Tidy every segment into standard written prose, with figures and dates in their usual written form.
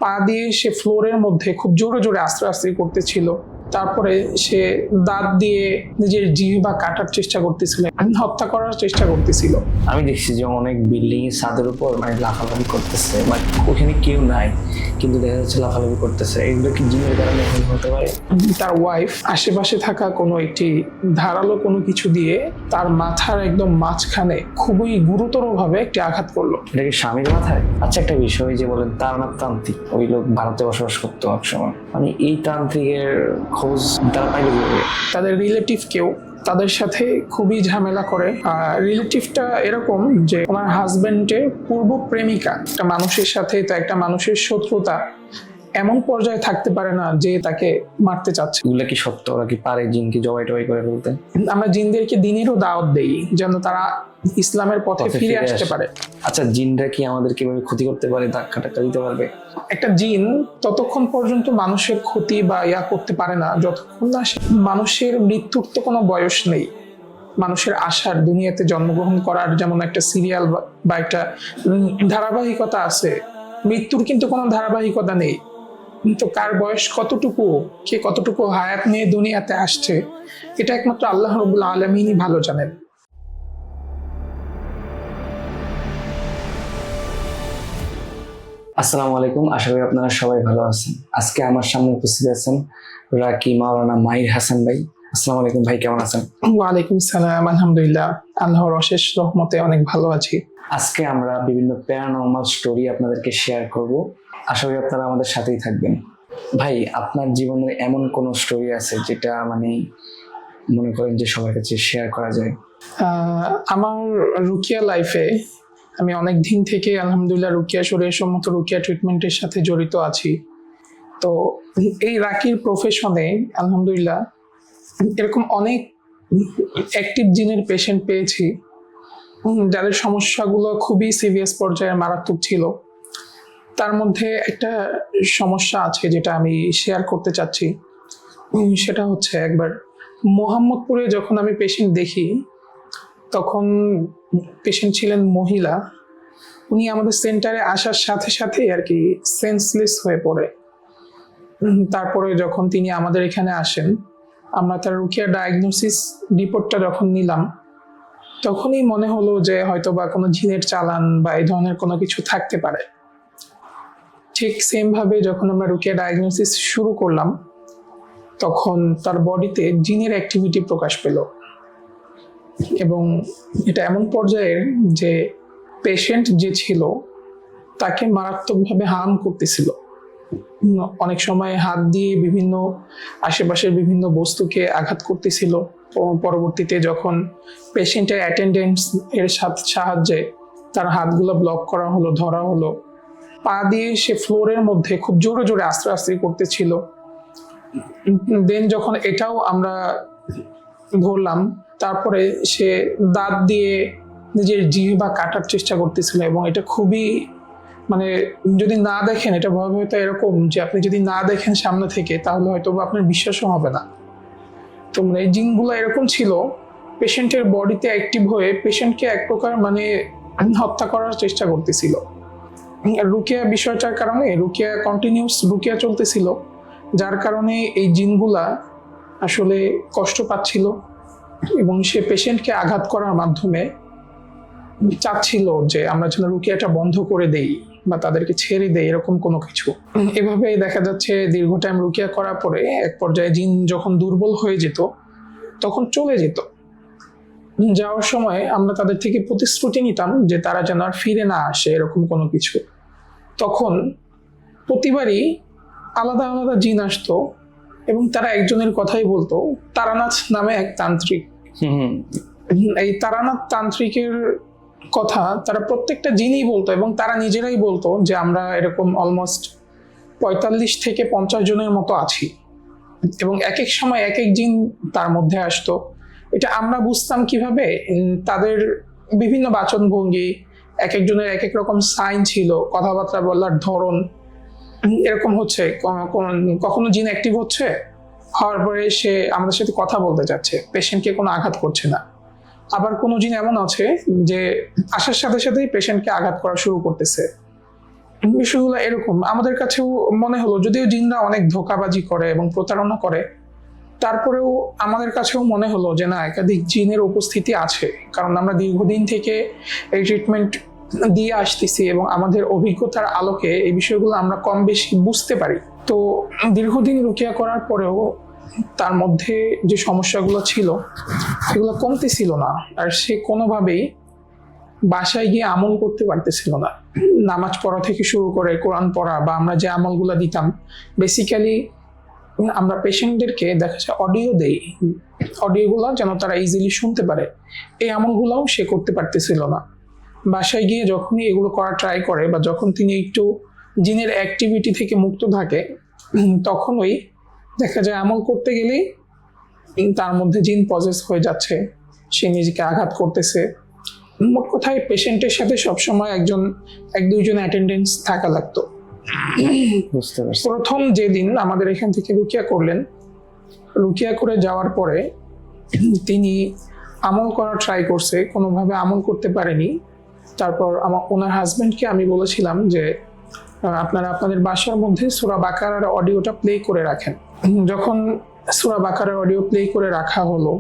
পা দিয়ে সে ফ্লোরের মধ্যে খুব জোরে জোরে আস্তে আস্তে করতেছিল। তারপরে সে দাঁত দিয়ে নিজের জিহ্বা কাটার চেষ্টা করতেছিল, হত্যা করার চেষ্টা করতেছিল। আমি দেখছি যে অনেক বিল্ডিং এর ছাদের উপর মানে লাফালাফি করতেছে, বাট ওখানে কেউ নাই, কিন্তু দেখা যাচ্ছে লাফালাফি করতেছে। এগুলো কি জিনের কারণে হতে পারে? তার ওয়াইফ আশেপাশে থাকা কোনো একটি ধারালো কোনো কিছু দিয়ে তার মাথার একদম মাঝখানে খুবই গুরুতরভাবে একটি আঘাত করলো। এটা কি স্বামীর মাথায়? আচ্ছা, একটা বিষয় যে বলেন তারানাথ তান্ত্রিক, ওই লোক ভারতে বসবাস করতো একসময়, মানে এই তান্ত্রিকের খোঁজ তারা পাইল কিভাবে? তাদের রিলেটিভ কেউ তাদের সাথে খুবই ঝামেলা করে। রিলেটিভটা এরকম যে ওনার হাজবেন্ডের পূর্ব প্রেমিকা একটা মানুষের সাথে, তো একটা মানুষের শত্রুতা এমন পর্যায়ে থাকতে পারে না যে তাকে মারতে চাচ্ছে। এগুলো কি সত্য? ওরা কি পারে জিনকে জবাই টবাই করে ফেলতে? আমরা জিনদেরকে দিনেরও দাওয়াত দেই যেন তারা ইসলামের পথে ফিরে আসতে পারে। আচ্ছা, জিনরা কি আমাদের কিভাবে ক্ষতি করতে পারে, ধাক্কা টাক্কা দিতে পারবে? একটা জিন ততক্ষণ পর্যন্ত মানুষের ক্ষতি বা করতে পারে না যতক্ষণ না মানুষের মৃত্যুর তো কোনো বয়স নেই। মানুষের আশার দুনিয়াতে জন্মগ্রহণ করার যেমন একটা সিরিয়াল বা একটা ধারাবাহিকতা আছে, মৃত্যুর কিন্তু কোনো ধারাবাহিকতা নেই। তো কার বয়স কতটুকু, কে কতটুকু হায়াত নিয়ে দুনিয়াতে আসছে, এটা একমাত্র আল্লাহ রাব্বুল আলামিনই ভালো জানেন। আসসালামু আলাইকুম, আশা করি আপনারা সবাই ভালো আছেন। আজকে আমার সামনে উপস্থিত আছেন রাকি মাওলানা মাহির হাসান ভাই। আসসালামু আলাইকুম ভাই, কেমন আছেন? ওয়ালাইকুম সালাম, আলহামদুলিল্লাহ, আল্লাহর অশেষ রহমতে অনেক ভালো আছি। আজকে আমরা বিভিন্ন প্যারানর্মাল স্টোরি আপনাদেরকে শেয়ার করব, আশা করি আপনারা আমাদের সাথেই থাকবেন। ভাই, আপনার জীবনের এমন কোন স্টোরি আছে যেটা মানে মনে করেন যে সবার কাছে শেয়ার করা যায়? আমার রুকিয়া লাইফে আমি অনেক দিন থেকে আলহামদুলিল্লাহ রুকিয়া শরীর সম্মত রুকিয়া ট্রিটমেন্টের সাথে জড়িত আছি। তো এই রাকির প্রফেশনে আলহামদুলিল্লাহ এরকম অনেক অ্যাক্টিভ জিনের পেশেন্ট পেয়েছি যাদের সমস্যাগুলো খুবই সিরিয়াস পর্যায়ে মারাত্মক ছিল। তার মধ্যে একটা সমস্যা আছে যেটা আমি শেয়ার করতে চাচ্ছি। সেটা হচ্ছে একবার মোহাম্মদপুরে যখন আমি পেশেন্ট দেখি, তখন পেশেন্ট ছিলেন মহিলা। উনি আমাদের সেন্টারে আসার সাথে সাথে আর কি সেন্সলেস হয়ে পড়ে। তারপরে যখন তিনি আমাদের এখানে আসেন, আমরা তার রুকিয়া ডায়াগনোসিস রিপোর্টটা যখন নিলাম, তখনই মনে হলো যে হয়তো বা কোনো জিনের চালান বা এই ধরনের কোনো কিছু থাকতে পারে। ঠিক সেম ভাবে যখন আমরা রুকিয়া ডায়াগনোসিস শুরু করলাম, তখন তার বডিতে জিনের অ্যাক্টিভিটি প্রকাশ পেল, এবং এটা এমন পর্যায়ের যে পেশেন্ট যে ছিল তাকে মারাত্মকভাবে হার্ম করতেছিল। অনেক সময় হাত দিয়ে বিভিন্ন আশেপাশের বিভিন্ন বস্তুকে আঘাত করতেছিল। পরবর্তীতে যখন পেশেন্টের অ্যাটেন্ডেন্স এর সাহায্যে তার হাতগুলো ব্লক করা হলো, ধরা হলো, পা দিয়ে সে ফ্লোরের মধ্যে খুব জোরে জোরে আস্তে আস্তে করতেছিল। দেন যখন এটাও আমরা ধরলাম, তারপরে সে দাঁত দিয়ে নিজের জিহ্বা কাটার চেষ্টা করতেছিল, এবং এটা খুবই মানে যদি না দেখেন, এটা ভয়াবহতা এরকম যে আপনি যদি না দেখেন সামনে থেকে, তাহলে হয়তো আপনার বিশ্বাসও হবে না। তো মানে এই জিনগুলো এরকম ছিল, পেশেন্টের বডিতে অ্যাক্টিভ হয়ে পেশেন্টকে এক প্রকার মানে হত্যা করার চেষ্টা করতেছিল। রুকিয়া বিষয়টার কারণে রুকিয়া কন্টিনিউস রুকিয়া চলতেছিল, যার কারণে এই জিনগুলা আসলে কষ্ট পাচ্ছিল, এবং সে পেশেন্টকে আঘাত করার মাধ্যমে চাচ্ছিল যে আমরা যেন রুকিয়াটা বন্ধ করে দেই বা তাদেরকে ছেড়ে দেই, এরকম কোনো কিছু। এভাবে দেখা যাচ্ছে দীর্ঘ টাইম রুকিয়া করার পরে এক পর্যায়ে জিন যখন দুর্বল হয়ে যেত, তখন চলে যেত। যাওয়ার সময় আমরা তাদের থেকে প্রতিশ্রুতি নিতাম যে তারা যেন আর ফিরে না আসে, এরকম কোনো কিছু। তখন প্রতিবারই আলাদা আলাদা জিন আসতো, এবং তারা একজনের কথাই বলতো, তারানাথ নামে এক তান্ত্রিক। এই তারানাথ তান্ত্রিকের কথা তারা প্রত্যেকটা জিনই বলতো, এবং তারা নিজেরাই বলতো যে আমরা এরকম অলমোস্ট 45 থেকে 50 জনের মতো আছি, এবং এক এক সময় এক এক জিন তার মধ্যে আসতো। এটা আমরা বুঝতাম কিভাবে, তাদের বিভিন্ন বাচনভঙ্গি, এক একজনের এক এক রকম সাইন ছিল, কথাবার্তা বলার ধরন এরকম হচ্ছে। কখনো জিন অ্যাক্টিভ হচ্ছে, হওয়ার পরে সে আমাদের সাথে কথা বলতে যাচ্ছে, পেশেন্টকে কোনো আঘাত করছে না। আবার কোনো জিন এমন আছে যে আসার সাথে সাথেই পেশেন্টকে আঘাত করা শুরু করতেছে। বিষয়গুলো এরকম আমাদের কাছেও মনে হলো, যদিও জিনরা অনেক ধোঁকাবাজি করে এবং প্রতারণা করে, তারপরেও আমাদের কাছেও মনে হলো যে না, একাধিক জিনের উপস্থিতি আছে। কারণ আমরা দীর্ঘদিন থেকে এই ট্রিটমেন্ট দিয়ে আসতেছি এবং আমাদের অভিজ্ঞতার আলোকে এই বিষয়গুলো আমরা কম বেশি বুঝতে পারি। তো দীর্ঘদিন রুকিয়া করার পরেও তার মধ্যে যে সমস্যাগুলো ছিল সেগুলো কমতেছিল না, আর সে কোনোভাবেই বাসায় গিয়ে আমল করতে পারতেছিল না। নামাজ পড়া থেকে শুরু করে কোরআন পড়া বা আমরা যে আমলগুলো দিতাম, বেসিক্যালি আমরা পেশেন্টদেরকে দেখা যায় অডিও দেই, অডিওগুলো যেন তারা ইজিলি শুনতে পারে, এই আমলগুলোও সে করতে পারতেছিল না। বাসায় গিয়ে যখনই এগুলো করা ট্রাই করে বা যখন তিনি একটু জিনের অ্যাক্টিভিটি থেকে মুক্ত থাকে, তখনই দেখা যায় আমল করতে গেলেই তার মধ্যে জিন পজেস হয়ে যাচ্ছে, সে নিজেকে আঘাত করতেছে। মোট কথায় পেশেন্টের সাথে সবসময় এক দুইজন অ্যাটেন্ডেন্স থাকা লাগতো। বুঝতে পারছি। প্রথম যেদিন আমাদের এখান থেকে রুকিয়া করলেন, রুকিয়া করে যাওয়ার পরে তিনি আমল করা ট্রাই করছে, কোনোভাবে আমল করতে পারেনি। তারপর ওনার হাজবেন্ডকে আমি বলেছিলাম যে আপনারা আপনাদের বাসার মধ্যে সূরা বাকারার অডিওটা প্লে করে রাখেন। যখন সূরা বাকারার অডিও প্লে করে রাখা হলো,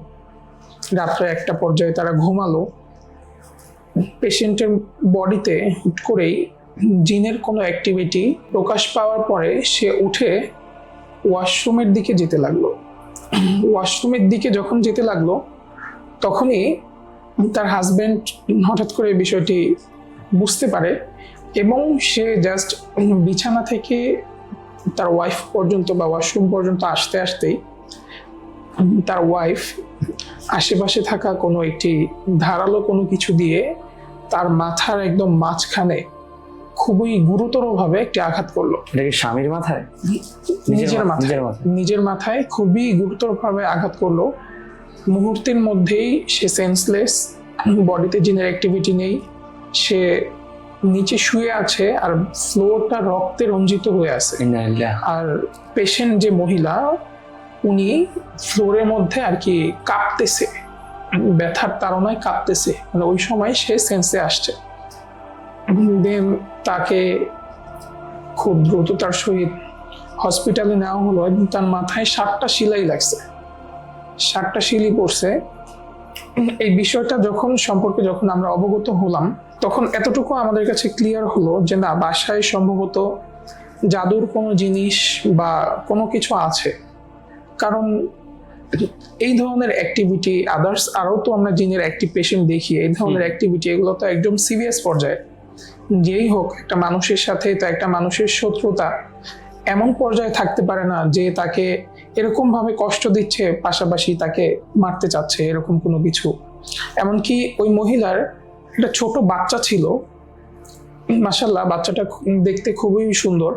রাত্রে একটা পর্যায়ে তারা ঘুমালো। পেশেন্টের বডিতে হুট করেই জিনের কোনো অ্যাক্টিভিটি প্রকাশ পাওয়ার পরে সে উঠে ওয়াশরুমের দিকে যেতে লাগলো। ওয়াশরুমের দিকে যখন যেতে লাগলো, তখনই তার হাজবেন্ড হঠাৎ করে বিষয়টি বুঝতে পারে এবং সে জাস্ট বিছানা থেকে তার ওয়াইফ পর্যন্ত বা ওয়াশরুম পর্যন্ত আসতে আসতেই তার ওয়াইফ আশেপাশে থাকা কোনো একটি ধারালো কোনো কিছু দিয়ে তার মাথার একদম মাঝখানে খুবই গুরুতরভাবে একটি আঘাত করলো। এটা কি স্বামীর মাথায়? নিজের মাথায় খুবই গুরুতরভাবে আঘাত করলো। মুহূর্তের মধ্যেই সে সেন্সলেস, বডিতে জিনের অ্যাক্টিভিটি নেই, সে নিচে শুয়ে আছে আর ফ্লোরটা রক্তে রঞ্জিত হয়ে আছে। আর পেশেন্ট যে মহিলা, উনি ফ্লোরের মধ্যে আর কি কাঁপতেছে, ব্যথার তাড়নায় কাঁপতেছে, মানে ওই সময় সে সেন্সে আসছে। দেন তাকে খুব দ্রুততার সহিত হসপিটালে নেওয়া হলো এবং তার মাথায় 7টা সেলাই লাগছে, 7টা সিলি পড়ছে। এই বিষয়টা সম্পর্কে যখন আমরা অবগত হলাম, তখন এতটুকু আমাদের কাছে ক্লিয়ার হলো যে না, বাসায় সম্ভবত জাদুর কোনো জিনিস বা কোনো কিছু আছে। কারণ এই ধরনের অ্যাক্টিভিটি আরও তো আমরা জিনের অ্যাক্টিভ পেশেন্ট দেখি, এই ধরনের অ্যাক্টিভিটি এগুলো তো একদম সিরিয়াস পর্যায়ে। যেই হোক, একটা মানুষের সাথে তো একটা মানুষের শত্রুতা এমন পর্যায়ে থাকতে পারে না যে তাকে এরকম ভাবে কষ্ট দিচ্ছে, পাশাপাশি তাকে মারতে চাচ্ছে, এরকম কোনো কিছু। এমনকি ওই মহিলার একটা ছোট বাচ্চা ছিল, মাশাআল্লাহ বাচ্চাটা দেখতে খুবই সুন্দর।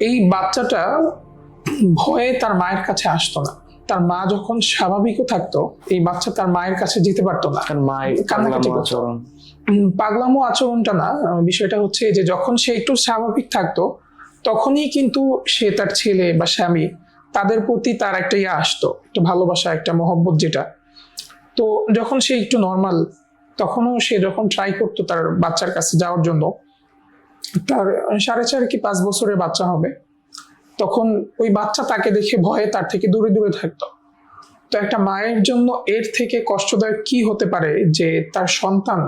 এই বাচ্চাটা ভয়ে তার মায়ের কাছে আসতো না। তার মা যখন স্বাভাবিকও থাকতো, এই বাচ্চা তার মায়ের কাছে যেতে পারতো না, কান্নাকাটি করতো। পাগলামো আচরণটা না, বিষয়টা হচ্ছে যে যখন সে একটু স্বাভাবিক থাকতো, তখনই কিন্তু সে তার ছেলে বা স্বামী, তাদের প্রতি তার একটা আসতো, একটা ভালোবাসা, একটা মহব্বত যেটা। তো যখন সে একটু নর্মাল, তখনও সে যখন ট্রাই করতো তার বাচ্চার কাছে যাওয়ার জন্য, তার 4.5 কি 5 বছরের বাচ্চা হবে, তখন ওই বাচ্চা তাকে দেখে ভয়ে তার থেকে দূরে দূরে থাকতো। তো একটা মায়ের জন্য এর থেকে কষ্টদায়ক কি হতে পারে যে তার সন্তান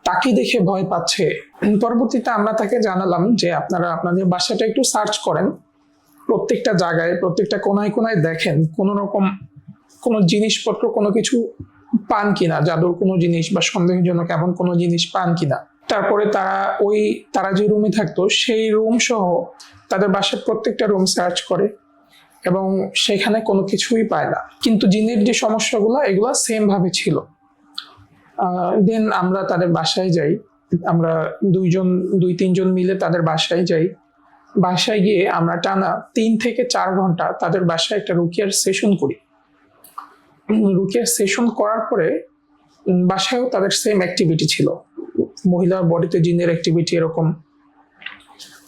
তাকে দেখে ভয় পাচ্ছে। পরবর্তীতে আমরা তাকে জানালাম যে আপনারা আপনাদের বাসাটা একটু সার্চ করেন, প্রত্যেকটা জায়গায়, প্রত্যেকটা কোনায় কোনায় দেখেন কোনো রকম কোনো জিনিসপত্র, কোনো কিছু পান কিনা, জাদুর কোনো জিনিস বা সন্দেহজনক এমন কোনো জিনিস পান কিনা। তারপরে তারা যে রুমে থাকতো সেই রুম সহ তাদের বাসার প্রত্যেকটা রুম সার্চ করে এবং সেখানে কোনো কিছুই পায় না। কিন্তু জিনের যে সমস্যাগুলো, এগুলো সেম ভাবে ছিল। দেন আমরা তাদের বাসায় যাই, আমরা 2-3 জন মিলে তাদের বাসায় যাই। বাসায় গিয়ে আমরা টানা 3 থেকে 4 ঘন্টা তাদের বাসায় একটা রুকিয়ার সেশন করি। রুকিয়ার সেশন করার পরে বাসায়ও তাদের সেম অ্যাক্টিভিটি ছিল, মহিলার বডিতে জিনের অ্যাক্টিভিটি এরকম।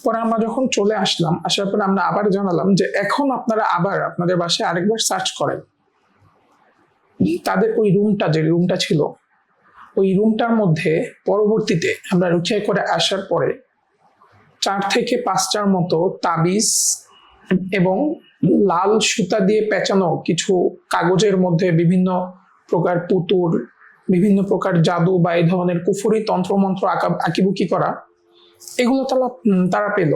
পরে আমরা যখন চলে আসলাম, আসার পরে আমরা আবার জানালাম যে এখন আপনারা আবার আপনাদের বাসায় আরেকবার সার্চ করেন। তাদের ওই যে রুমটা ছিল, ওই রুমটার মধ্যে পরবর্তীতে আমরা রুকিয়া করে আসার পরে 4 থেকে 5টার মতো তাবিজ এবং লাল সুতা দিয়ে পেঁচানো কিছু কাগজের মধ্যে বিভিন্ন প্রকার পুতুর, বিভিন্ন প্রকার জাদু বা এই ধরনের কুফরি তন্ত্রমন্ত্র আঁকিবুকি করা, এগুলো তারা পেল।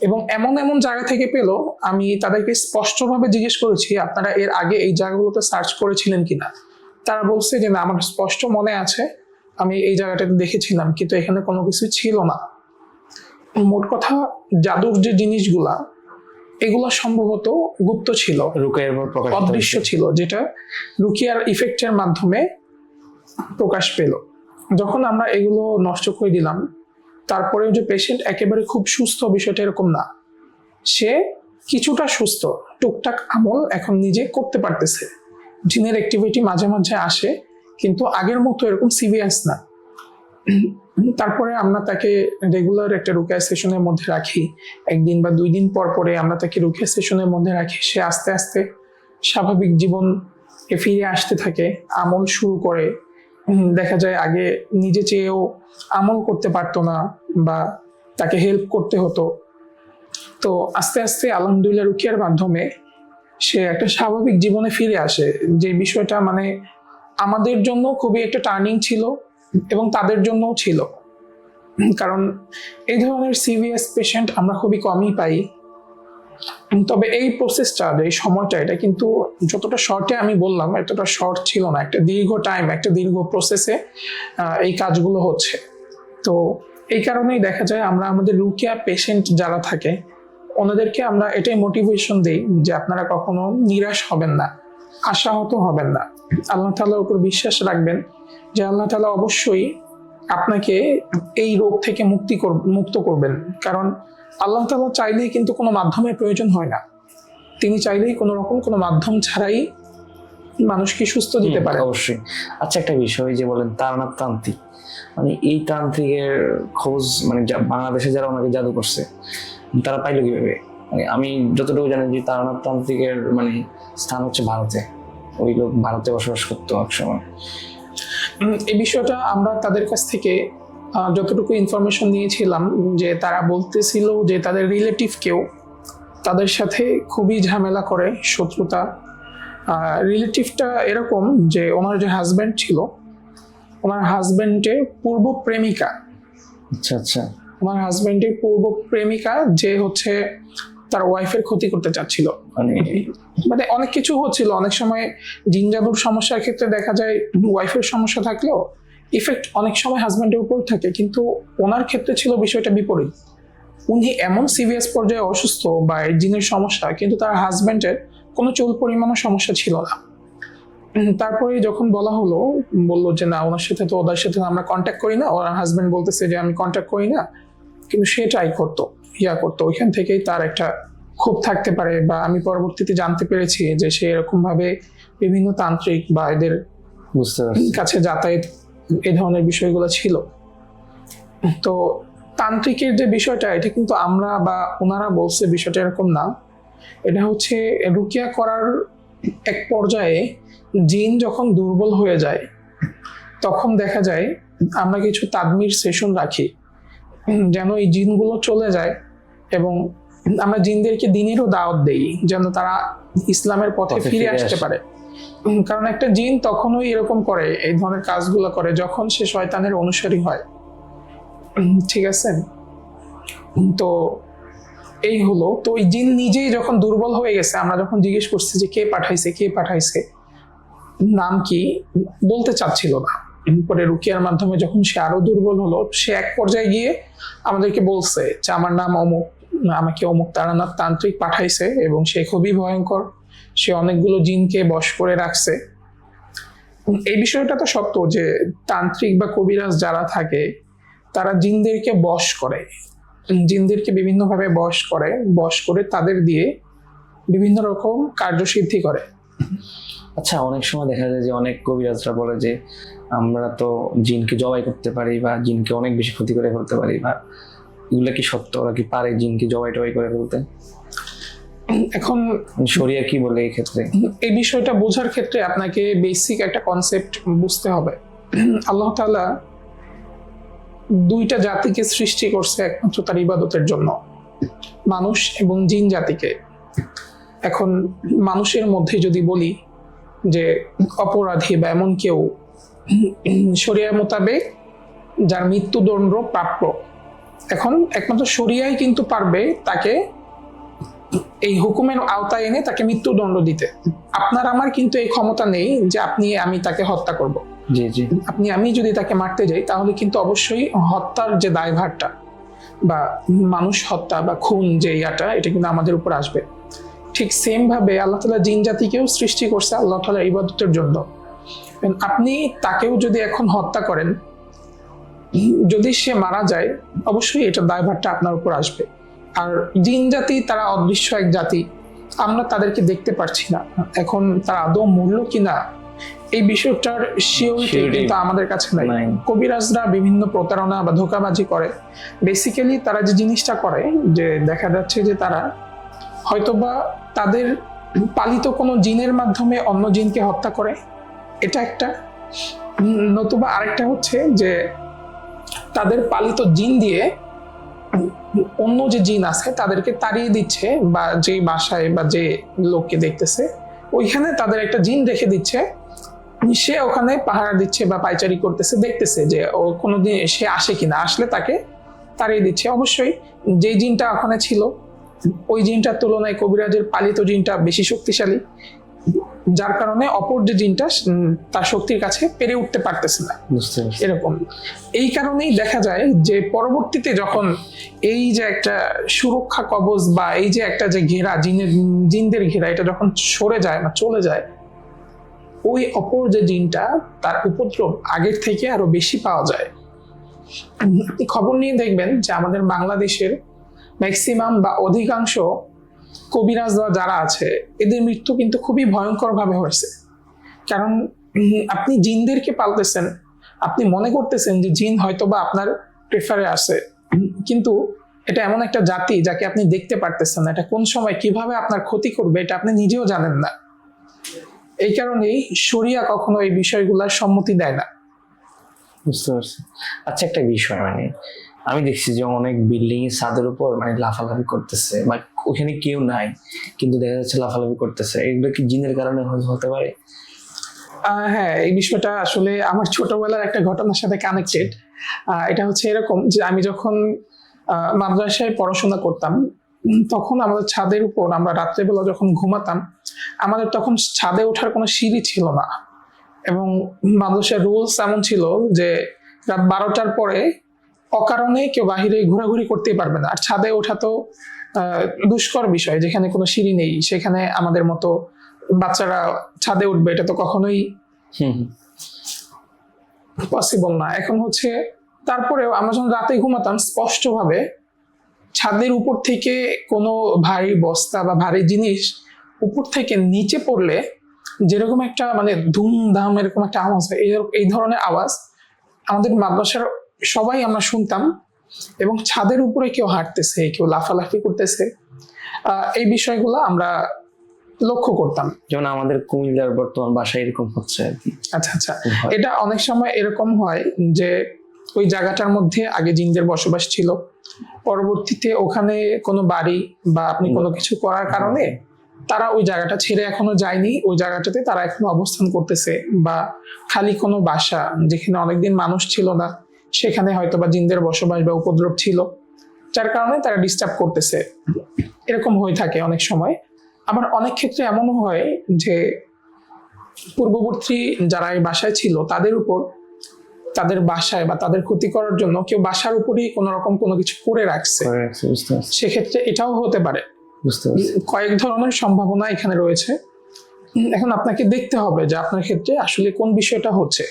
এবং এমন এমন জায়গা থেকে পেল, আমি তাদেরকে স্পষ্টভাবে জিজ্ঞেস করেছি আপনারা এর আগে এই জায়গাগুলোতে সার্চ করেছিলেন কিনা। তারা বলছে যে না, আমার স্পষ্ট মনে আছে, আমি এই জায়গাটাতে দেখেছিলাম, কিন্তু এখানে কোনো কিছু ছিল না। মোট কথা, জাদুর যে জিনিসগুলা, এগুলা সম্ভবত গুপ্ত ছিল, রুকিয়ার উপর প্রকাশিত অদৃশ্য হয়েছে। ছিল, যেটা রুকিয়ার ইফেক্টের মাধ্যমে প্রকাশ পেল। যখন আমরা এগুলো নষ্ট করে দিলাম, তারপরেও যে পেশেন্ট একেবারে খুব সুস্থ, বিষয়টা এরকম না। সে কিছুটা সুস্থ, টুকটাক আমল এখন নিজে করতে পারতেছে, জিনের অ্যাক্টিভিটি মাঝে মাঝে আসে, কিন্তু আগের মতো এরকম সিরিয়াস না। তারপরে আমরা তাকে রেগুলার একটা রুকিয়া সেশনের মধ্যে রাখি, 1 দিন বা 2 দিন পর পরে আমরা তাকে রুকিয়া সেশনের মধ্যে রাখি। সে আস্তে আস্তে স্বাভাবিক জীবনে ফিরে আসতে থাকে, আমল শুরু করে। দেখা যায় আগে নিজে চেয়েও আমল করতে পারতো না, বা তাকে হেল্প করতে হতো। তো আস্তে আস্তে আলহামদুলিল্লাহ রুকিয়ার মাধ্যমে সে একটা স্বাভাবিক জীবনে ফিরে আসে, যে বিষয়টা মানে আমাদের জন্য খুবই একটা টার্নিং ছিল এবং তাদের জন্যও ছিল। কারণ এই ধরনের সিভিএস পেশেন্ট আমরা খুবই কমই পাই। তবে এই প্রসেসটা, এই সময়টা, এটা কিন্তু যতটা শর্টে আমি বললাম, এতটা শর্ট ছিল না। একটা দীর্ঘ টাইম, একটা দীর্ঘ প্রসেসে এই কাজগুলো হচ্ছে। তো এই কারণেই দেখা যায় আমরা আমাদের রুকিয়া পেশেন্ট যারা থাকে, ওনাদেরকে আমরা এটাই মোটিভেশন দিই যে আপনারা কখনো নিরাশ হবেন না, আশাহত হবেন না। আল্লাহ তাআলার উপর বিশ্বাস রাখবেন যে আল্লাহ তাআলা অবশ্যই আপনাকে এই রোগ থেকে মুক্ত করবেন। কারণ আল্লাহ তাআলা চাইলেই কিন্তু কোনো মাধ্যমের প্রয়োজন হয় না। তিনি চাইলেই কোনো রকম কোনো মাধ্যম ছাড়াই মানুষকে সুস্থ দিতে পারে। অবশ্যই। আচ্ছা, একটা বিষয় যে বলেন তারানাথ তান্ত্রিক, মানে এই তান্ত্রিকের খোঁজ, মানে বাংলাদেশে যারা ওনাকে জাদু করছে তারা পাইলো কিভাবে? মানে আমি যতটুকু জানি যে তারানাথ তান্ত্রিকের মানে স্থান হচ্ছে ভারতে, ওই লোক ভারতে বসবাস করতো একসময়। এই বিষয়টা আমরা তাদের কাছ থেকে যতটুকু ইনফরমেশন নিয়েছিলাম, যে তারা বলতেছিল যে তাদের রিলেটিভ কেউ তাদের সাথে খুবই ঝামেলা করে, শত্রুতা। রিলেটিভটা এরকম যে ওনার যে হাজব্যান্ড ছিল, ওনার হাজব্যান্ডের পূর্ব প্রেমিকা, আচ্ছা আচ্ছা। ওনার হাজব্যান্ডের পূর্ব প্রেমিকা যে হচ্ছে তার ওয়াইফের ক্ষতি করতে চাচ্ছিল। মানে অনেক কিছু হচ্ছিল। অনেক সময় জিন জাদুর সমস্যার ক্ষেত্রে দেখা যায় ওয়াইফের সমস্যা থাকলেও ইফেক্ট অনেক সময় হাজব্যান্ডের উপর থাকে, কিন্তু ওনার ক্ষেত্রে ছিল বিষয়টা বিপরীত। উনি এমন সিরিয়াস পর্যায়ে অসুস্থ বা এই জিনের সমস্যা, কিন্তু তার হাজব্যান্ডের কোনো চুল পরিমাণও সমস্যা ছিল না। তারপরে যখন বললো যে না, ওনার সাথে তো ওদের সাথে আমরা কন্ট্যাক্ট করি না। ওর হাজব্যান্ড বলতেছে যে আমি কন্ট্যাক্ট করি না, কিন্তু সে ট্রাই করতো। ওইখান থেকেই তার একটা ক্ষোভ থাকতে পারে, বা আমি পরবর্তীতে জানতে পেরেছি যে সে এরকম ভাবে বিভিন্ন তান্ত্রিক বা এদের বুঝতে পারছি কাছে যাতায়াত, এই ধরনের বিষয়গুলো ছিল। তো তান্ত্রিকের যে বিষয়টা, এটা কিন্তু আমরা বা ওনারা বলছে বিষয়টা এরকম না। এটা হচ্ছে রুকিয়া করার এক পর্যায়ে জিন যখন দুর্বল হয়ে যায়, তখন দেখা যায় আমরা কিছু তাদমির সেশন রাখি, যেন এই জিনগুলো চলে যায়। এবং আমরা জিনদেরকে দিনেরও দাওয়াত দেই যেন তারা ইসলামের পথে ফিরে আসতে পারে। কারণ একটা জিন তখনই এরকম করে, এই ধরনের কাজগুলো করে, যখন সে শয়তানের অনুসারী হয়। ঠিক আছে? তো এই হলো। তো ওই জিন নিজেই যখন দুর্বল হয়ে গেছে, আমরা যখন জিজ্ঞেস করছি যে কে পাঠাইছে, নাম কি, বলতে চাচ্ছিল না। পরে রুকিয়ার মাধ্যমে যখন সে আরো দুর্বল হলো, সে এক পর্যায়ে গিয়ে আমাদেরকে বলছে যে আমার নাম অমুক, আমাকে অমুক তারানাথ তান্ত্রিক পাঠাইছে, এবং সে খুবই ভয়ঙ্কর, সে অনেকগুলো জিনকে বশ করে রাখছে। এই বিষয়টা তো সত্য যে তান্ত্রিক বা কবিরাজ যারা থাকে, তারা জিনদেরকে বশ করে, জিনদেরকে বিভিন্নভাবে বশ করে তাদের দিয়ে বিভিন্ন রকম কার্যসিদ্ধি করে। আচ্ছা, অনেক সময় দেখা যায় যে অনেক কবিরাজরা বলে যে আমরা তো জিনকে জবাই করতে পারি, বা জিনকে অনেক বেশি ক্ষতি করে ফেলতে পারি, বা এগুলা কি সত্য? ওরা কি পারে জিনকে জবাই করে ফেলতে? এখন শরিয়া কি বলে এই ক্ষেত্রে? এই বিষয়টা বোঝার ক্ষেত্রে আপনাকে বেসিক একটা কনসেপ্ট বুঝতে হবে। আল্লাহ তাআলা দুইটা জাতিকে সৃষ্টি করছে একমাত্র তার ইবাদতের জন্য, মানুষ এবং জিন জাতিকে। এখন মানুষের মধ্যে যদি বলি যে অপরাধী বা এমন কেউ শরিয়া মোতাবেক যার মৃত্যুদণ্ড প্রাপ্য, এখন একমাত্র শরিয়াই কিন্তু পারবে তাকে এই হুকুমের আওতায় এনে তাকে মৃত্যুদণ্ড দিতে। আপনার আমার কিন্তু এই ক্ষমতা নেই যে আপনি আমি তাকে হত্যা করব। জি জি। আপনি আমি যদি তাকে মারতে যাই তাহলে কিন্তু অবশ্যই হত্যার যে দায়ভারটা বা মানুষ হত্যা বা খুন যে ইয়াটা, এটা কিন্তু আমাদের উপর আসবে। ঠিক সেম ভাবে আল্লাহ তাআলা জিন জাতিকেও সৃষ্টি করছে আল্লাহ তাআলার ইবাদতের জন্য। আপনি তাকেও যদি এখন হত্যা করেন, যদি সে মারা যায়, অবশ্যই এটা দায়ভারটা আপনার উপর আসবে। আর জিন জাতি তারা অদৃশ্য এক জাতি, আমরা তাদেরকে দেখতে পারছি না। এখন তারা আদৌ মূল্য কিনা এই বিষয়টার শিওরিটি কিন্তু আমাদের কাছে নাই। কবিরাজরা বিভিন্ন প্রতারণা বা ধোঁকাবাজি করে। বেসিক্যালি তারা যে জিনিসটা করে, যে দেখা যাচ্ছে যে তারা হয়তোবা তাদের পালিত কোনো জিনের মাধ্যমে অন্য জিনকে হত্যা করে, এটা একটা। নতুবা আরেকটা হচ্ছে যে তাদের পালিত জিন দিয়ে অন্য যে জিন আছে তাদেরকে তাড়িয়ে দিচ্ছে, বা যে বাসায় বা যে লোককে দেখতেছে ওইখানে তাদের একটা জিন রেখে দিচ্ছে, সে ওখানে পাহারা দিচ্ছে বা পাইচারি করতেছে, দেখতেছে যে ও কোনোদিন সে আসে কিনা, আসলে তাকে তাড়িয়ে দিচ্ছে। অবশ্যই যে জিনটা ওখানে ছিল ওই জিনটার তুলনায় কবিরাজের পালিত জিনটা বেশি শক্তিশালী, যার কারণে অপর যে জিনটা তার শক্তির কাছে পেরে উঠতে পারতেছে না। এরকম এই কারণেই দেখা যায় যে পরবর্তীতে যখন এই যে একটা সুরক্ষা কবচ বা এই যে একটা যে ঘেরা জিনদের ঘেরা, এটা যখন সরে যায় বা চলে যায়, ওই অপর যে জিনটা তার উপদ্রব আগের থেকে আরো বেশি পাওয়া যায়। আপনি খবর নিয়ে দেখবেন যে আমাদের বাংলাদেশের ম্যাক্সিমাম বা অধিকাংশ কবিরাজরা যারা আছে এদের মৃত্যু কিন্তু খুবই ভয়ঙ্কর ভাবে হয়েছে। কারণ আপনি জিনদেরকে পালতেছেন, আপনি মনে করতেছেন যে জিন হয়তো বা আপনার প্রেফারে আছে, কিন্তু এটা এমন একটা জাতি যাকে আপনি দেখতে পারতেছেন না। এটা কোন সময় কিভাবে আপনার ক্ষতি করবে এটা আপনি নিজেও জানেন না। এই কারণেই শরিয়া কখনো এই বিষয়গুলোর সম্মতি দেয় না। বুঝতে পারছি। আচ্ছা, একটা বিষয়, মানে আমি দেখছি যে অনেক বিল্ডিং এর ছাদের উপর মানে লাফালাফি করতেছে, বা ওখানে কেউ নাই কিন্তু দেখা যাচ্ছে লাফালাফি করতেছে, এগুলো কি জিনের কারণে হতে পারে? হ্যাঁ, এই বিষয়টা আসলে আমার ছোটবেলার একটা ঘটনার সাথে কানেক্টেড। এটা হচ্ছে এরকম যে আমি যখন মাদ্রাসায় পড়াশোনা করতাম, তখন আমাদের ছাদের উপর, আমরা রাত্রেবেলা যখন ঘুমাতাম, আমাদের তখন ছাদে ওঠার কোনো সিঁড়ি ছিল না। এবং মাদ্রাসার রুলস এমন ছিল যে রাত 12টার পরে অকারণে কেউ বাহিরে ঘোরাঘুরি করতেই পারবে না। আর ছাদে ওঠা তো দুষ্কর বিষয়, যেখানে কোনো সিঁড়ি নেই সেখানে আমাদের মতো বাচ্চারা ছাদে উঠবে এটা তো কখনোই পসিবল না। এখন হচ্ছে তারপরেও আমরা যখন রাতে ঘুমাতাম, স্পষ্টভাবে ছাদের উপর থেকে কোনো ভারী বস্তা বা ভারী জিনিস উপর থেকে নিচে পড়লে যেরকম একটা মানে ধুমধাম এরকম একটা আওয়াজ হয়, এই ধরনের আওয়াজ আমাদের মাদ্রাসার সবাই আমরা শুনতাম। এবং ছাদের উপরে কেউ হাঁটতেছে, কেউ লাফালাফি করতেছে, এই বিষয়গুলো আমরা লক্ষ্য করতাম। যেমন আমাদের কুমিল্লার বর্তমান বাসায় এরকম হচ্ছে আর কি। আচ্ছা আচ্ছা, এটা অনেক সময় এরকম হয় যে ওই জায়গাটার মধ্যে আগে জিনদের বসবাস ছিল, পরবর্তীতে ওখানে কোনো বাড়ি বা আপনি কোনো কিছু করার কারণে তারা ওই জায়গাটা ছেড়ে এখনো যায়নি, ওই জায়গাটাতে তারা এখনো অবস্থান করতেছে। বা খালি কোনো বাসা যেখানে অনেকদিন মানুষ ছিল না, সেখানে হয়তো বা জিনদের বসবাস বা উপদ্রব ছিল, যার কারণে তারা ডিস্টার্ব করতেছে। এরকম হয়ে থাকে অনেক সময়। আবার অনেক ক্ষেত্রে এমনও হয় যে পূর্ববর্তী যারা এই বাসায় ছিল তাদের উপর, তাদের বাসায় বা তাদের ক্ষতি করার জন্য কেউ বাসার উপরেই কোনো রকম কোনো কিছু করে রাখছে। সেক্ষেত্রে এটাও হতে পারে। কয়েক ধরনের সম্ভাবনা এখানে রয়েছে। এখন আপনাকে দেখতে হবে যে আপনার ক্ষেত্রে আসলে কোন বিষয়টা হচ্ছে।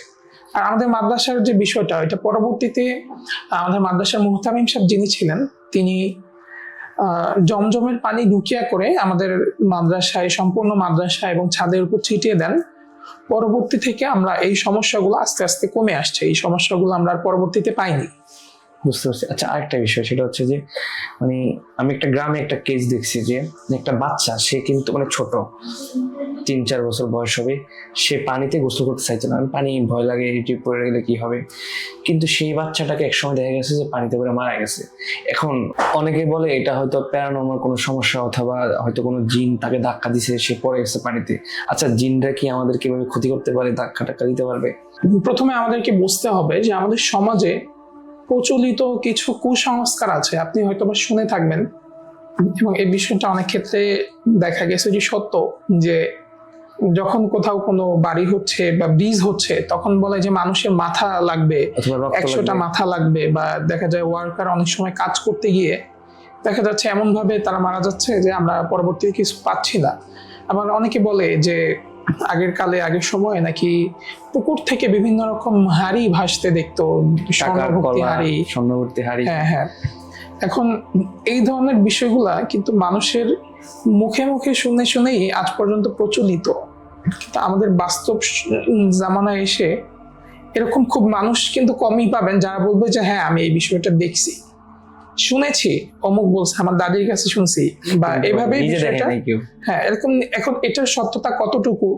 আর আমাদের মাদ্রাসার যে বিষয়টা, এটা পরবর্তীতে আমাদের মাদ্রাসার মুহতামিম সাহেব যিনি ছিলেন, তিনি জমজমের পানি রুকিয়া করে আমাদের মাদ্রাসায়, সম্পূর্ণ মাদ্রাসা এবং ছাদের উপর ছিটিয়ে দেন। পরবর্তী থেকে আমরা এই সমস্যাগুলো আস্তে আস্তে কমে আসছে, এই সমস্যাগুলো আমরা পরবর্তীতে পাইনি। বুঝতে পারছি। আচ্ছা, আরেকটা বিষয়, সেটা হচ্ছে যে মানে আমি একটা গ্রামে একটা কেস দেখছি যে একটা বাচ্চা, সে কিন্তু মানে ছোট, 3-4 বছর বয়স হবে, সে পানিতে গোসল করতে চাইতো না, আমি পানি ভয় লাগে, এটি পড়ে গেলে কি হবে। কিন্তু সেই বাচ্চাটাকে একসময় দেখা গেছে যে পানিতে পড়ে মারা গেছে। এখন অনেকে বলে এটা হয়তো প্যারানর্মাল কোনো সমস্যা, অথবা হয়তো কোনো জিন তাকে ধাক্কা দিছে, সে পড়ে গেছে পানিতে। আচ্ছা, জিনরা কি আমাদের কিভাবে ক্ষতি করতে পারে, ধাক্কা টাক্কা দিতে পারবে? প্রথমে আমাদেরকে বুঝতে হবে যে আমাদের সমাজে প্রচলিত কিছু কুসংস্কার আছে, আপনি হয়তো বা শুনে থাকবেন, এবং এই বিষয়টা অনেক ক্ষেত্রে দেখা গেছে যে সত্য, যে যখন কোথাও কোনো বাড়ি হচ্ছে বা ব্রিজ হচ্ছে তখন বলে যে মানুষের মাথা লাগবে, অথবা রক্ত 100টা লাগবে। মাথা লাগবে, বা দেখা যায় ওয়ার্কার অনেক সময় কাজ করতে গিয়ে দেখা যাচ্ছে এমন ভাবে তারা মারা যাচ্ছে যে আমরা পরবর্তীতে কিছু পাচ্ছি না। আবার অনেকে বলে যে আগের সময় নাকি পুকুর থেকে বিভিন্ন রকম হাড়ি ভাসতে দেখতো, টাকার স্বর্ণভর্তি কলা, হাড়ি। স্বর্ণভর্তি হাড়ি। হ্যাঁ হ্যাঁ, এখন এই ধরনের বিষয়গুলা কিন্তু মানুষের মুখে মুখে শুনে শুনেই আজ পর্যন্ত প্রচলিত, কিন্তু আমাদের বাস্তব জামানায় এসে এরকম খুব মানুষ কিন্তু কমই পাবেন যারা বলবে যে হ্যাঁ আমি এই বিষয়টা দেখছি, শুনেছি, অমুক বলছে, আমার দাদির কাছে শুনছি, বা এভাবেই নিজে দেখে বিষয়টা। নাই কেউ। হ্যাঁ, এরকম। এখন এটার সত্যতা কতটুকু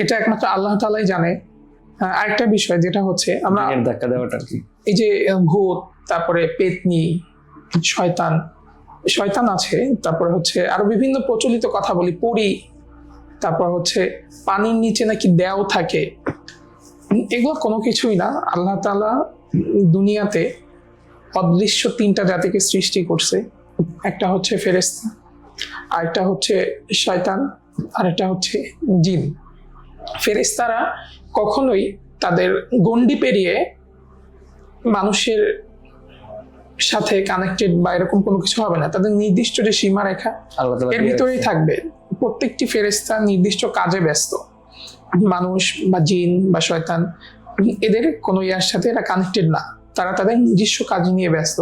এটা একমাত্র আল্লাহ তাআলাই জানে। আরেকটা বিষয় যেটা হচ্ছে আমরা জিনের ধাক্কা দেওয়াটা আর কি। এই যে ভূত, তারপরে পেতনি, শয়তান শয়তান আছে, তারপরে হচ্ছে আরো বিভিন্ন প্রচলিত কথা বলি, পরি, তারপর হচ্ছে পানির নিচে নাকি দেও থাকে, এগুলো কোনো কিছুই না। আল্লাহ তাআলা দুনিয়াতে অদৃশ্য 3টা জাতিকে সৃষ্টি করছে, একটা হচ্ছে ফেরেশতা, আরেকটা হচ্ছে শয়তান, আরেকটা হচ্ছে জিন। ফেরেশতারা কখনোই তাদের গণ্ডি পেরিয়ে মানুষের সাথে কানেক্টেড বা এরকম কোনো কিছু হবে না, তাদের নির্দিষ্ট যে সীমারেখা আল্লাহ তাআলা এর ভিতরেই থাকবে। প্রত্যেকটি ফেরেশতা নির্দিষ্ট কাজে ব্যস্ত, মানুষ বা জিন বা শয়তান এদের কোনো ইয়ার সাথে এরা কানেক্টেড না, তারা তাদের নিজস্ব কাজ নিয়ে ব্যস্ত।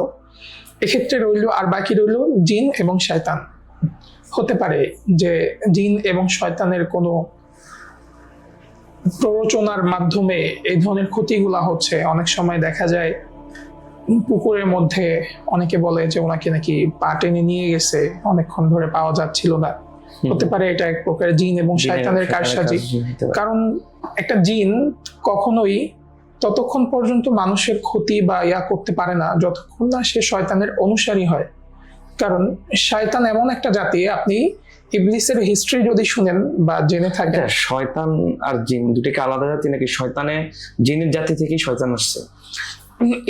এক্ষেত্রে রইল আর বাকি রইল জিন এবং শয়তান। হতে পারে যে জিন এবং শয়তানের কোনো প্ররোচনার মাধ্যমে এই ধরনের ক্ষতিগুলা হচ্ছে। অনেক সময় দেখা যায় পুকুরের মধ্যে অনেকে বলে যে ওনাকে নাকি পা টেনে নিয়ে গেছে, অনেকক্ষণ ধরে পাওয়া যাচ্ছিল না। হতে পারে এটা এক প্রকার জিন এবং শয়তানের কারসাজি। কারণ একটা জিন কখনোই ততক্ষণ পর্যন্ত মানুষের ক্ষতি বা ইয়া করতে পারে না যতক্ষণ না সে শয়তানের অনুসারী হয়। কারণ শয়তান এমন একটা জাতি, আপনি ইবলিসের হিস্ট্রি যদি শুনেন বা জেনে থাকেন। শয়তান আর জিন দুটোকে আলাদা জাতি নাকি শয়তানে জিনের জাতি থেকেই শয়তান আসছে?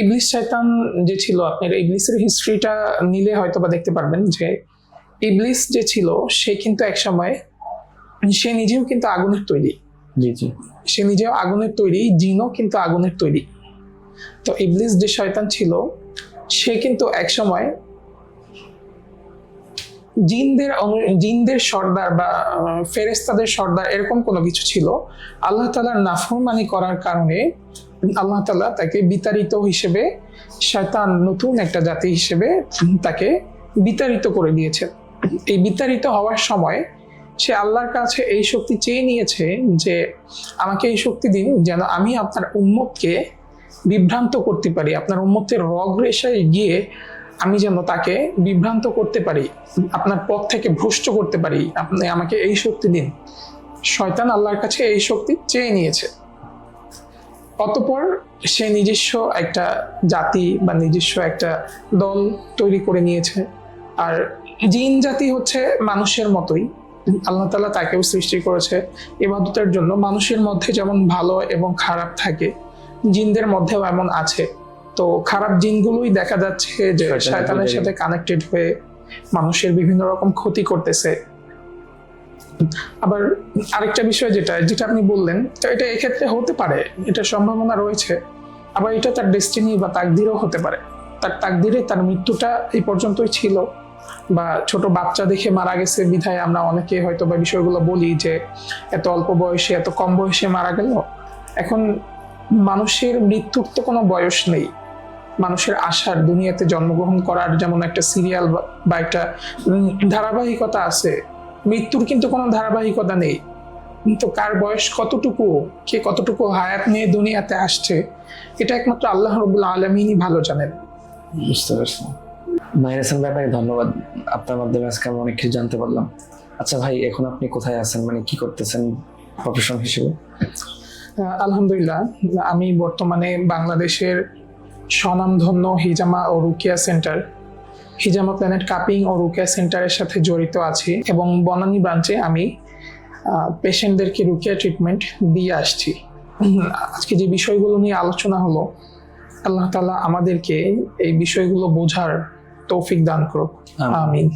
ইবলিস শয়তান যে ছিল, আপনার ইবলিসের হিস্ট্রিটা নিলে হয়তো বা দেখতে পারবেন যে ইবলিস যে ছিল সে কিন্তু এক সময় সে নিজেও কিন্তু আগুনের তৈরি। জি জি। সে নিজেও আগুনের তৈরি, জিনও কিন্তু আগুনের তৈরি। তো ইবলিস যে শয়তান ছিল সে কিন্তু এক সময় জিনদের সর্দার বা ফেরেশতাদের সর্দার এরকম কোনো কিছু ছিল। আল্লাহ তাআলার নাফরমানি করার কারণে আল্লাহ তাআলা তাকে বিতাড়িত হিসেবে, শয়তান নতুন একটা জাতি হিসেবে তাকে বিতাড়িত করে দিয়েছেন। এই বিতাড়িত হওয়ার সময় সে আল্লাহর কাছে এই শক্তি চেয়ে নিয়েছে যে আমাকে এই শক্তি দিন যেন আমি আপনার উম্মতকে বিভ্রান্ত করতে পারি, আপনার উম্মতের রগ রেশায় গিয়ে আমি যেন তাকে বিভ্রান্ত করতে পারি, আপনার পথ থেকে ভ্রষ্ট করতে পারি, আপনি আমাকে এই শক্তি দিন। শয়তান আল্লাহর কাছে এই শক্তি চেয়ে নিয়েছে। অতঃপর সে নিজস্ব একটা জাতি বা নিজস্ব একটা দল তৈরি করে নিয়েছে। আর জিন জাতি হচ্ছে মানুষের মতোই, আল্লাহ তাআলা তাকেও সৃষ্টি করেছে ইবাদতের জন্য। মানুষের মধ্যে যেমন ভালো এবং খারাপ থাকে, জিনদের মধ্যেও এমন আছে। তো খারাপ জিনগুলোই দেখা যাচ্ছে যে শয়তানের সাথে কানেক্টেড হয়ে মানুষের বিভিন্ন রকম ক্ষতি করতেছে। আবার আরেকটা বিষয় যেটা আপনি বললেন, তো এটা এক্ষেত্রে হতে পারে, এটা সম্ভাবনা রয়েছে। আবার এটা তার ডেস্টিনি বা তাকদিরও হতে পারে। তার তাকদিরে তার মৃত্যুটা এই পর্যন্তই ছিল, বা ছোট বাচ্চা দেখে মারা গেছে বিধায় আমরা অনেকে হয়তো বা বিষয়গুলো বলি যে এত অল্প বয়সে, এত কম বয়সে মারা গেল। এখন মানুষের মৃত্যুর তো কোনো বয়স নেই। মানুষের আশার, দুনিয়াতে জন্মগ্রহণ করার যেমন একটা সিরিয়াল বা একটা ধারাবাহিকতা আছে, মৃত্যুর কিন্তু কোনো ধারাবাহিকতা নেই। কিন্তু কার বয়স কতটুকু, কে কতটুকু হায়াত নিয়ে দুনিয়াতে আসছে, এটা একমাত্র আল্লাহ রাব্বুল আলামিনই ভালো জানেন। বুঝতে পারছি। মাহির হাসান ভাই, আপনাকে ধন্যবাদ। আপনার মাধ্যমে আজকে আমি অনেক কিছু জানতে পারলাম। আচ্ছা ভাই, এখন আপনি কোথায় আছেন, মানে কি করতেছেন প্রফেশন হিসেবে? আলহামদুলিল্লাহ, আমি বর্তমানে বাংলাদেশের স্বনামধন্য হিজামা ও রুকিয়া সেন্টার, হিজামা প্ল্যানেট কাপিং ও রুকিয়া সেন্টারের সাথে জড়িত আছি এবং বনানী ব্রাঞ্চে আমি পেশেন্টদেরকে রুকিয়া ট্রিটমেন্ট দিয়ে আসছি। আজকে যে বিষয়গুলো নিয়ে আলোচনা হলো, আল্লাহ তাআলা আমাদেরকে এই বিষয়গুলো বোঝার তৌফিক দান করুক। আমিন। আমিন।